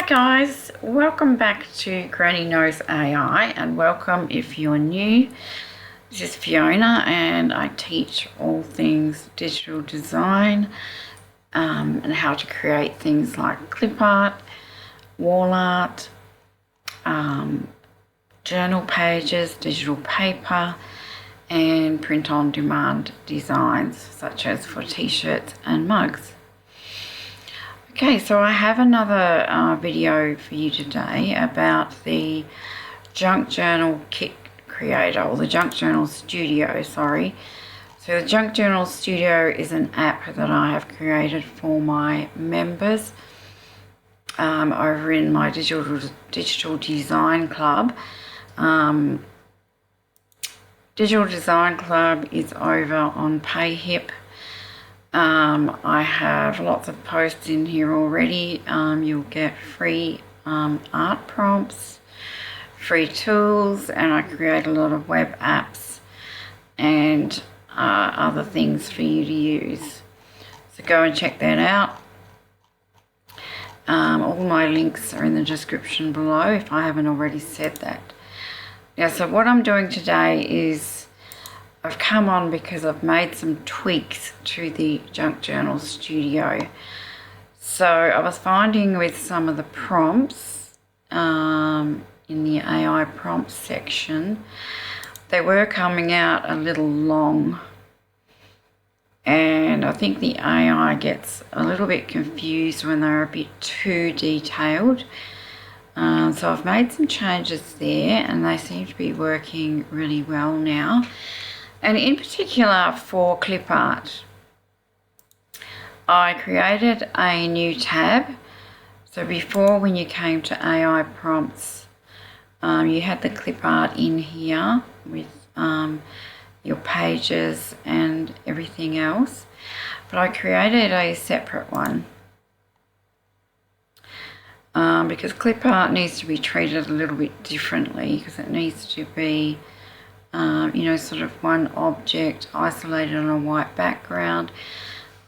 Hi guys, welcome back to Granny Knows AI, and welcome if you're new. This is Fiona and I teach all things digital design and how to create things like clip art, wall art, journal pages, digital paper and print on demand designs such as for t-shirts and mugs. Okay, so I have another video for you today about the Junk Journal Kit Creator, or the Junk Journal Studio, sorry. So the Junk Journal Studio is an app that I have created for my members over in my digital design club. Digital Design Club is over on PayHip. I have lots of posts in here already. You'll get free art prompts, free tools, and I create a lot of web apps and other things for you to use. So go and check that out. All my links are in the description below if I haven't already said that. Now, so what I'm doing today is I've come on because I've made some tweaks to the Junk Journal Studio. So I was finding with some of the prompts in the AI prompts section, they were coming out a little long. And I think the AI gets a little bit confused when they're a bit too detailed. So I've made some changes there and they seem to be working really well now. And in particular for clip art, I created a new tab. So before, when you came to AI prompts, you had the clip art in here with your pages and everything else. But I created a separate one because clip art needs to be treated a little bit differently, because it needs to be sort of one object isolated on a white background,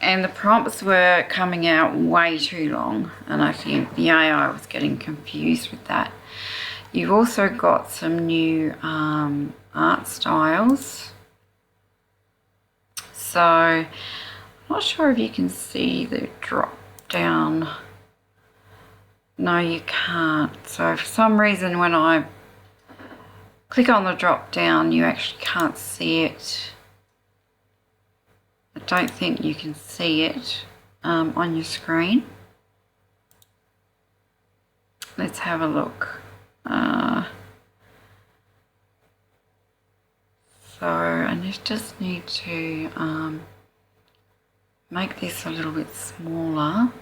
and the prompts were coming out way too long and I think the AI was getting confused with that. You've also got some new art styles. So I'm not sure if you can see the drop down. No, you can't. So for some reason when I click on the drop down, you actually can't see it. I don't think you can see it on your screen. Let's have a look. So I just need to make this a little bit smaller.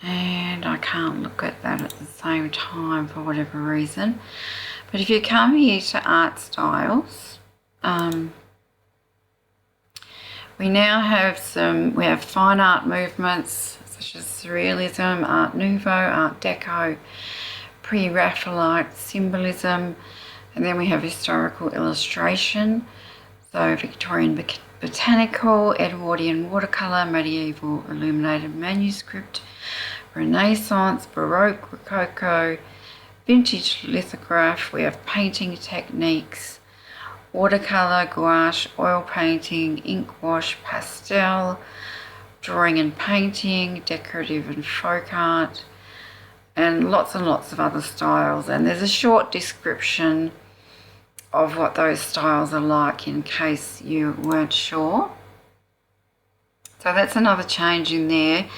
And I can't look at that at the same time for whatever reason. But if you come here to art styles, we now have we have fine art movements such as Surrealism, Art Nouveau, Art Deco, Pre-Raphaelite, Symbolism, and then we have historical illustration, so Victorian botanical, Edwardian watercolour, medieval illuminated manuscript, Renaissance, Baroque, Rococo, vintage lithograph. We have painting techniques, watercolour, gouache, oil painting, ink wash, pastel, drawing and painting, decorative and folk art, and lots of other styles. And there's a short description of what those styles are like in case you weren't sure. So that's another change in there.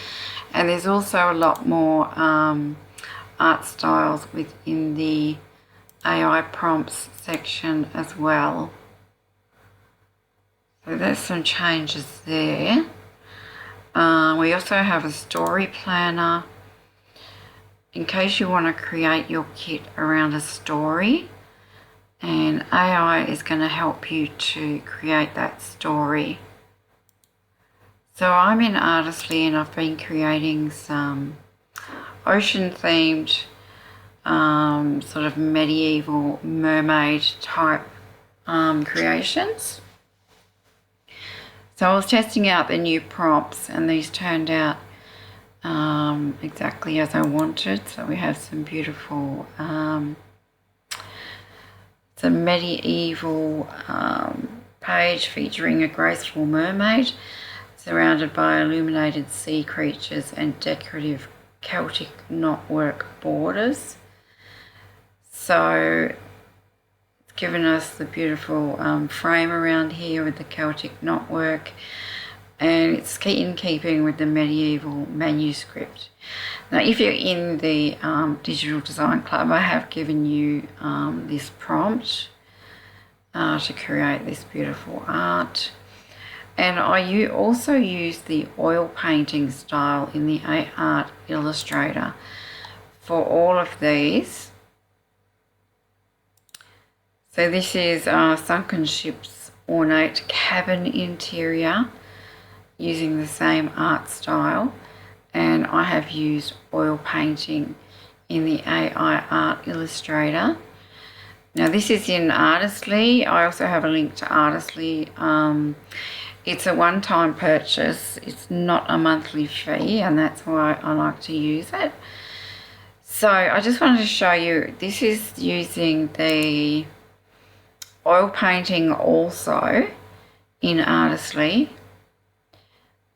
And there's also a lot more art styles within the AI prompts section as well. So there's some changes there. We also have a story planner in case you want to create your kit around a story, and AI is going to help you to create that story. So I'm in Artistly and I've been creating some ocean themed sort of medieval mermaid type creations. So So I was testing out the new prompts, and these turned out exactly as I wanted. So we have some beautiful, some medieval page featuring a graceful mermaid surrounded by illuminated sea creatures and decorative Celtic knotwork borders. So it's given us the beautiful frame around here with the Celtic knotwork, and it's in keeping with the medieval manuscript. Now, if you're in the Digital Design Club, I have given you this prompt to create this beautiful art. And I also use the oil painting style in the Art Illustrator for all of these. So this is Sunken Ship's ornate cabin interior using the same art style, and I have used oil painting in the AI Art Illustrator. Now this is in Artistly. I also have a link to Artistly. It's a one-time purchase. It's not a monthly fee, and that's why I like to use it. So I just wanted to show you, this is using the oil painting also in Artistly.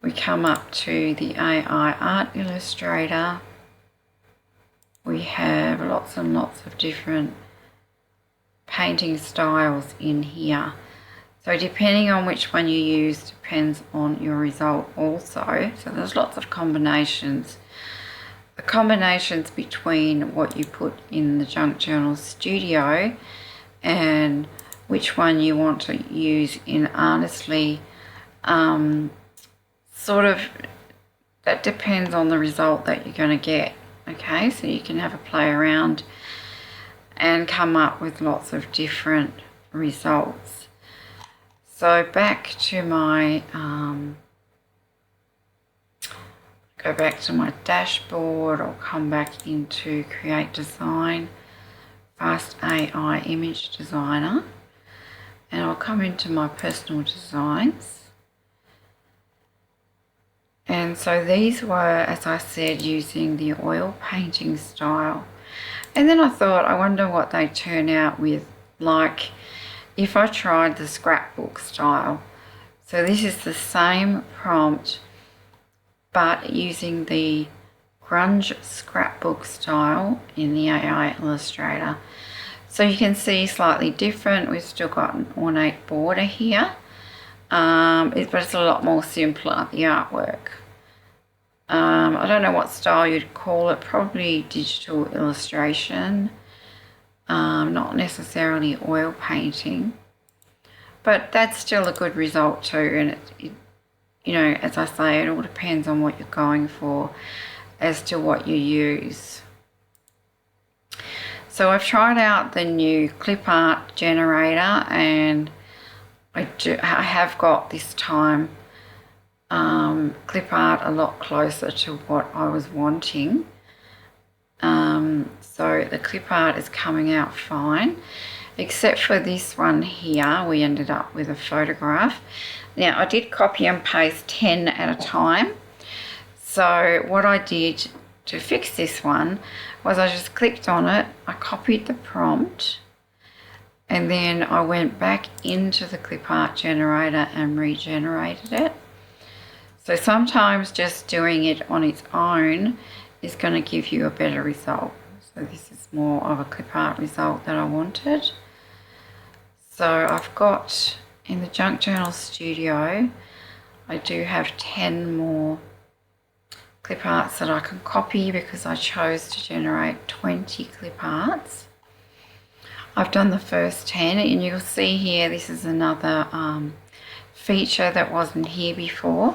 We come up to the AI Art Illustrator. We have lots and lots of different painting styles in here. So depending on which one you use depends on your result also. So there's lots of combinations. The combinations between what you put in the Junk Journal Studio and which one you want to use in Artistly, sort of, that depends on the result that you're going to get. Okay, so you can have a play around and come up with lots of different results. So back to my, go back to my dashboard. I'll come back into Create Design, Fast AI Image Designer, and I'll come into my personal designs. And so these were, as I said, using the oil painting style. And then I thought, I wonder what they turn out with, like if I tried the scrapbook style. So this is the same prompt, but using the grunge scrapbook style in the AI Illustrator. So you can see slightly different. We've still got an ornate border here, but it's a lot more simpler, the artwork. I don't know what style you'd call it, probably digital illustration, not necessarily oil painting, but that's still a good result too. And it, you know, as I say, it all depends on what you're going for as to what you use. So I've tried out the new CLIPART generator, and I have got this time CLIPART a lot closer to what I was wanting. So the CLIPART is coming out fine, except for this one here. We ended up with a photograph. Now I did copy and paste 10 at a time. So what I did to fix this one was I just clicked on it, I copied the prompt, and then I went back into the CLIPART generator and regenerated it. So sometimes just doing it on its own is going to give you a better result. So this is more of a CLIPART result that I wanted. So I've got in the Junk Journal Studio, I do have 10 more CLIPARTs that I can copy because I chose to generate 20 CLIPARTs. I've done the first 10, and you'll see here, this is another feature that wasn't here before,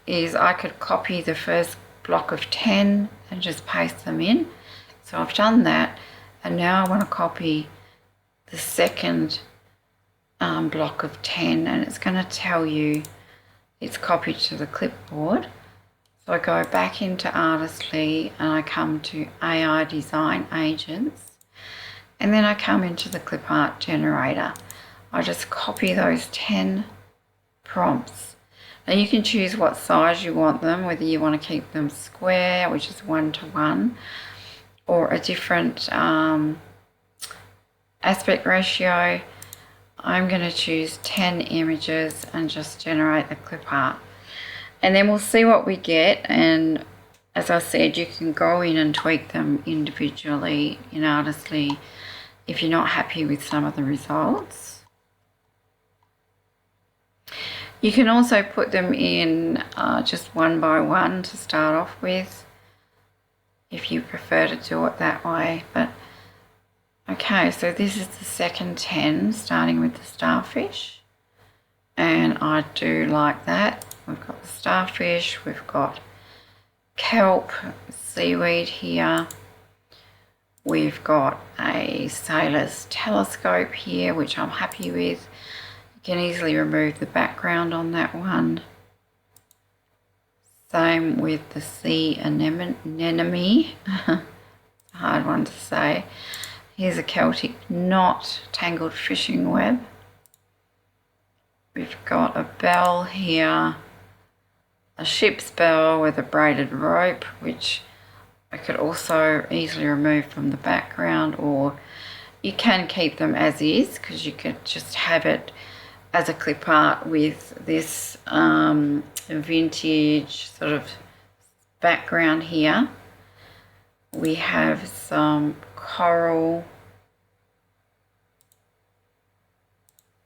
is I could copy the first block of 10 and just paste them in. So I've done that, and now I want to copy the second block of 10, and it's going to tell you it's copied to the clipboard. So I go back into Artistly and I come to AI Design Agents, and then I come into the CLIPART generator. I just copy those 10 prompts Now you can choose what size you want them, whether you want to keep them square, which is 1:1, or a different aspect ratio. I'm going to choose 10 images and just generate the clip art. And then we'll see what we get, and as I said, you can go in and tweak them individually in Artistly if you're not happy with some of the results. You can also put them in just one by one to start off with, if you prefer to do it that way. But okay, so this is the second 10, starting with the starfish, and I do like that. We've got the starfish, we've got kelp, seaweed here. We've got a sailor's telescope here, which I'm happy with. You can easily remove the background on that one. Same with the sea anemone. A hard one to say. Here's a Celtic knot tangled fishing web. We've got a bell here, a ship's bell with a braided rope, which I could also easily remove from the background, or you can keep them as is, because you could just have it as a clip art with this vintage sort of background here. We have some coral,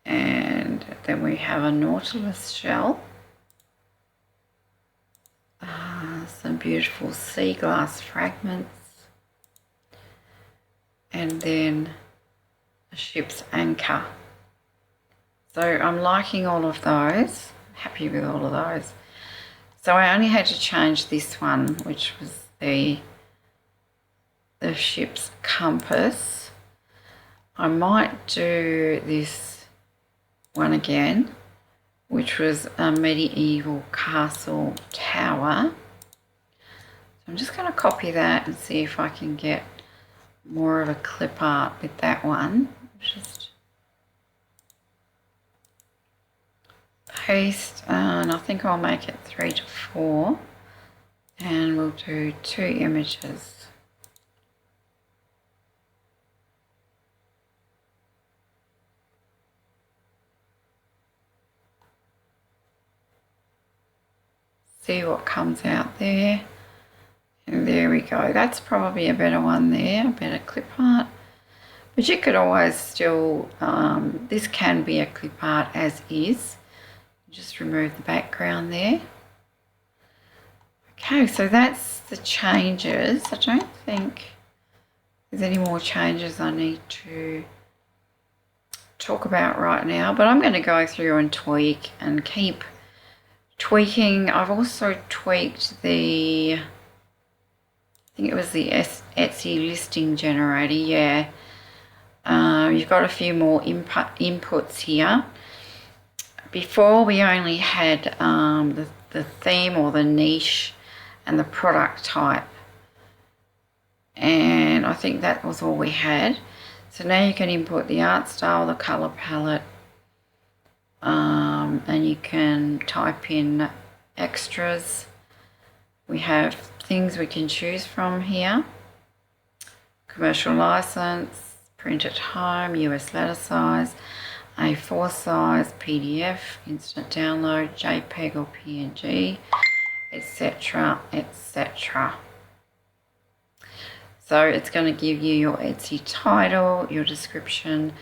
and then we have a nautilus shell. Some beautiful sea glass fragments, and then a ship's anchor. So I'm liking all of those, happy with all of those. So I only had to change this one, which was the ship's compass. I might do this one again, which was a medieval castle tower. So I'm just going to copy that and see if I can get more of a clip art with that one. Just paste, and I think I'll make it 3 to 4, and we'll do 2 images. See what comes out there, and there we go. That's probably a better one there, a better clip art. But you could always still, this can be a clip art as is. Just remove the background there. Okay, so that's the changes. I don't think there's any more changes I need to talk about right now, but I'm going to go through and tweak and keep tweaking. I've also tweaked the, I think it was the Etsy listing generator, yeah. You've got a few more inputs here. Before we only had the theme or the niche and the product type, and I think that was all we had. So now you can input the art style, the color palette, and you can type in extras. We have things we can choose from here: commercial license, print at home, US letter size, A4 size, PDF, instant download, JPEG or PNG, etc., etc. So it's going to give you your Etsy title, your description,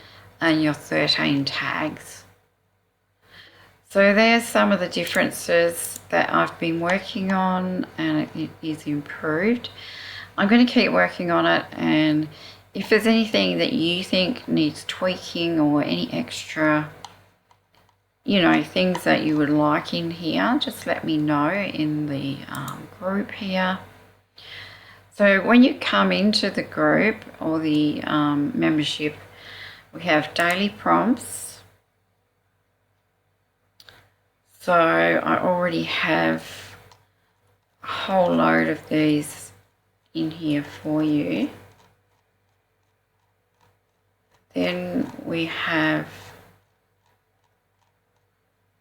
and your 13 tags. So there's some of the differences that I've been working on, and it is improved. I'm going to keep working on it, and if there's anything that you think needs tweaking or any extra, you know, things that you would like in here, just let me know in the group here. So when you come into the group or the membership, we have daily prompts. So I already have a whole load of these in here for you. Then we have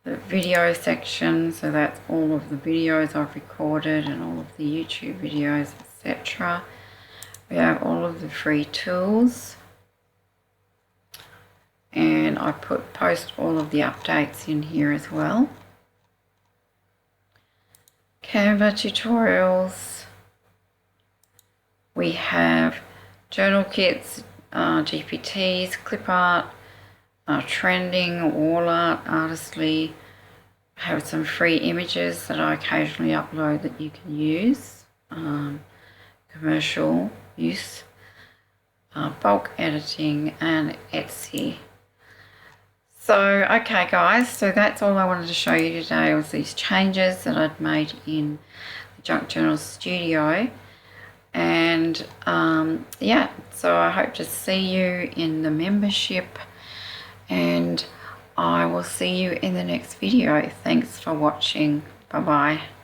the video section, so that's all of the videos I've recorded and all of the YouTube videos, etc. We have all of the free tools, and I post all of the updates in here as well. CANVA tutorials. We have journal kits, GPTs, CLIPART, trending, wall art, Artistly. Have some free images that I occasionally upload that you can use, commercial use, bulk editing, and Etsy. So, okay guys, so that's all I wanted to show you today, was these changes that I'd made in the Junk Journal Studio. And yeah, so I hope to see you in the membership, and I will see you in the next video. Thanks for watching. Bye bye.